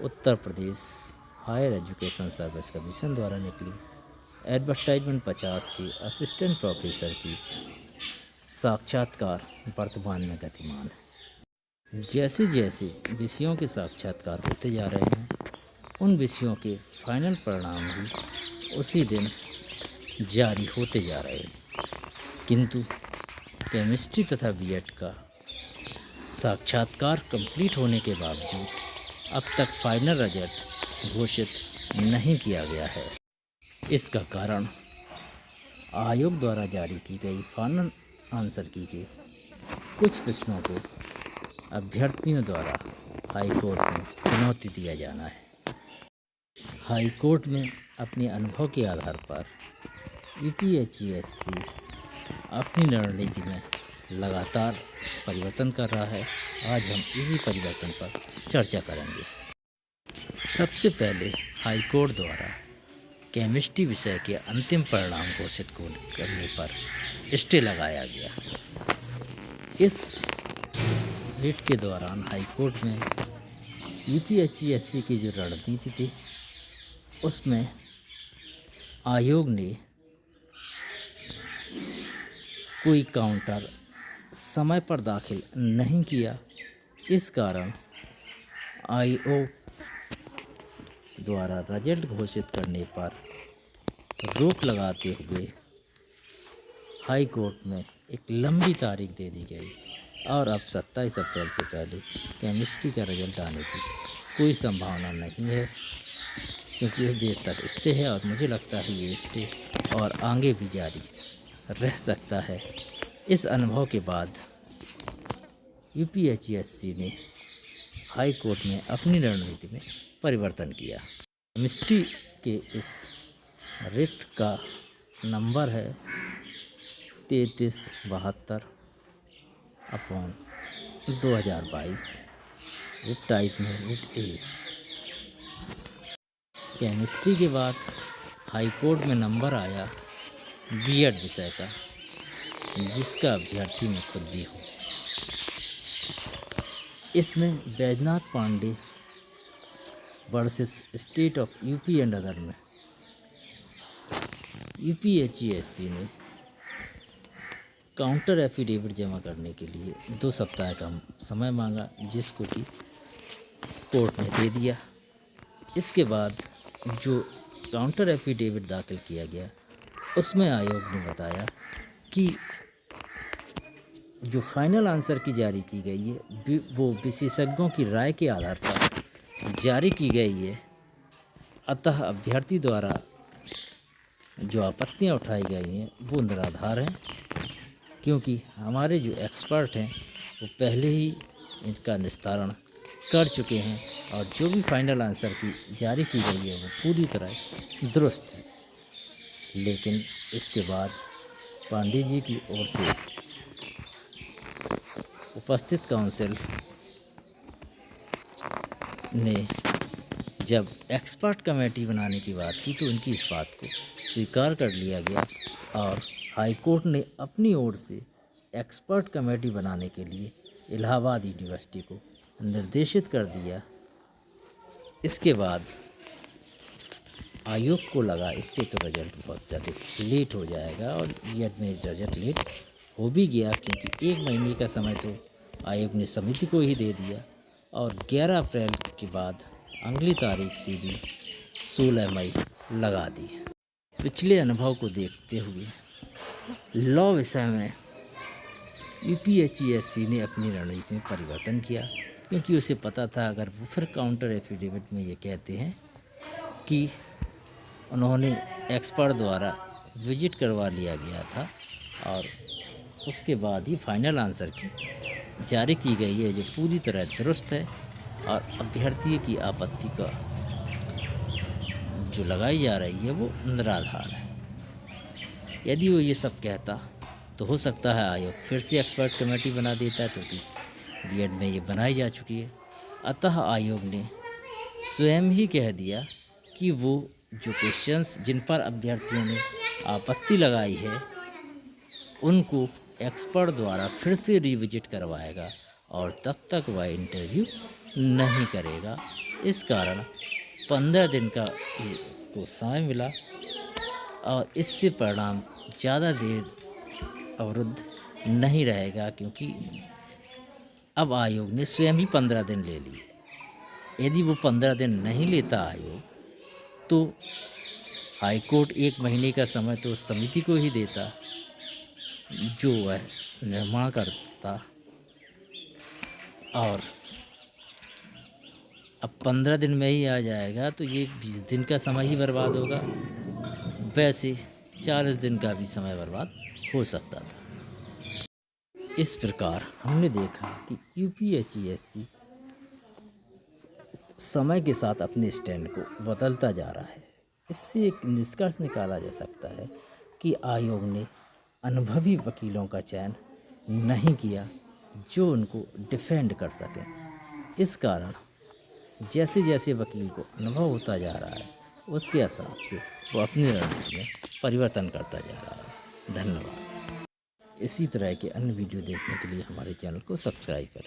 Uttar Pradesh higher education service commission द्वारा निकली advertisement 50 की असिस्टेंट प्रोफेसर की साक्षात्कार वर्तमान में गतिमान है। जैसे जैसे विषयों के साक्षात्कार होते जा रहे हैं, उन विषयों के फाइनल परिणाम भी उसी दिन जारी होते जा रहे हैं, किंतु केमिस्ट्री तथा बीएड का साक्षात्कार कंप्लीट होने के बावजूद अब तक फाइनल रिजल्ट घोषित नहीं किया गया है। इसका कारण आयोग द्वारा जारी की गई फाइनल आंसर की के कुछ प्रश्नों को अभ्यर्थियों द्वारा हाई कोर्ट में चुनौती दिया जाना है। हाई कोर्ट में अपने अनुभव के आधार पर यूपीएचईएससी अपनी रणनीति में लगातार परिवर्तन कर रहा है। आज हम इसी परिवर्तन पर चर्चा करेंगे। सबसे पहले हाई कोर्ट द्वारा केमिस्ट्री विषय के अंतिम परिणाम घोषित करने पर स्टे लगाया गया। इस रिट के दौरान हाई कोर्ट में यूपीएचईएससी की जो रणनीति थी, उसमें आयोग ने कोई काउंटर समय पर दाखिल नहीं किया। इस कारण आयोग द्वारा रिजल्ट घोषित करने पर रोक लगाते हुए हाई कोर्ट में एक लंबी तारीख दे दी गई और अब 27 अप्रैल से पहले केमिस्ट्री का रिजल्ट आने की कोई संभावना नहीं है, क्योंकि इस देर तक स्टे है और मुझे लगता है ये स्टे और आगे भी जारी रह सकता है। इस अनुभव के बाद यूपीएचईएससी ने हाई कोर्ट में अपनी रणनीति में परिवर्तन किया। केमिस्ट्री के इस रिट का नंबर है 3372/2022। रिट टाइप में रिट ए। केमिस्ट्री के बाद हाई कोर्ट में नंबर आया बीएड विषय का, जिसका अभ्यर्थी में खुद भी हूँ। इसमें Baijnath Pandey versus state of UP and other में यूपीएचईएससी ने काउंटर एफिडेविट जमा करने के लिए 2 सप्ताह का समय मांगा, जिसको कि कोर्ट ने दे दिया। इसके बाद जो काउंटर एफिडेविट दाखिल किया गया, उसमें आयोग ने बताया कि जो फाइनल आंसर की जारी की गई है वो विशेषज्ञों की राय के आधार पर जारी की गई है। अतः अभ्यर्थी द्वारा जो आपत्तियां उठाई गई हैं वो निराधार हैं, क्योंकि हमारे जो एक्सपर्ट हैं वो पहले ही इनका निस्तारण कर चुके हैं और जो भी फाइनल आंसर की जारी की गई है वो पूरी तरह दुरुस्त है। लेकिन इसके बाद पांडे जी की ओर से उपस्थित काउंसिल ने जब एक्सपर्ट कमेटी बनाने की बात की तो उनकी इस बात को स्वीकार कर लिया गया और हाई कोर्ट ने अपनी ओर से एक्सपर्ट कमेटी बनाने के लिए इलाहाबाद यूनिवर्सिटी को निर्देशित कर दिया। इसके बाद आयोग को लगा इससे तो रिजल्ट बहुत ज़्यादा लेट हो जाएगा और बीएड में रिजल्ट लेट हो भी गया, क्योंकि 1 महीने का समय तो आयोग ने समिति को ही दे दिया और 11 अप्रैल के बाद अगली तारीख सीधी 16 मई लगा दी। पिछले अनुभव को देखते हुए लॉ विषय में यूपीएचईएससी ने अपनी रणनीति में परिवर्तन किया, क्योंकि उसे पता था अगर वो फिर काउंटर एफिडेविट में ये कहते हैं कि उन्होंने एक्सपर्ट द्वारा विजिट करवा लिया गया था और उसके बाद ही फाइनल आंसर की जारी की गई है जो पूरी तरह दुरुस्त है और अभ्यर्थी की आपत्ति का जो लगाई जा रही है वो निराधार है। यदि वो ये सब कहता तो हो सकता है आयोग फिर से एक्सपर्ट कमेटी बना देता है, क्योंकि बीएड में ये बनाई जा चुकी है। अतः आयोग ने स्वयं ही कह दिया कि वो जो क्वेश्चंस जिन पर अभ्यर्थियों ने आपत्ति लगाई है उनको एक्सपर्ट द्वारा फिर से रिविजिट करवाएगा और तब तक वह इंटरव्यू नहीं करेगा इस कारण 15 दिन का को समय मिला और इससे परिणाम ज़्यादा देर अवरुद्ध नहीं रहेगा, क्योंकि अब आयोग ने स्वयं ही 15 दिन ले लिए। यदि वो 15 दिन नहीं लेता आयोग, तो हाईकोर्ट 1 महीने का समय तो उस समिति को ही देता जो वह निर्माण करता, और अब 15 दिन में ही आ जाएगा तो ये 20 दिन का समय ही बर्बाद होगा। वैसे 40 दिन का भी समय बर्बाद हो सकता था। इस प्रकार हमने देखा कि यूपीएचईएससी समय के साथ अपने स्टैंड को बदलता जा रहा है। इससे एक निष्कर्ष निकाला जा सकता है कि आयोग ने अनुभवी वकीलों का चयन नहीं किया जो उनको डिफेंड कर सकें। इस कारण जैसे जैसे वकील को अनुभव होता जा रहा है, उसके हिसाब से वो अपनी रणनीति में परिवर्तन करता जा रहा है। धन्यवाद। इसी तरह के अन्य वीडियो देखने के लिए हमारे चैनल को सब्सक्राइब करें।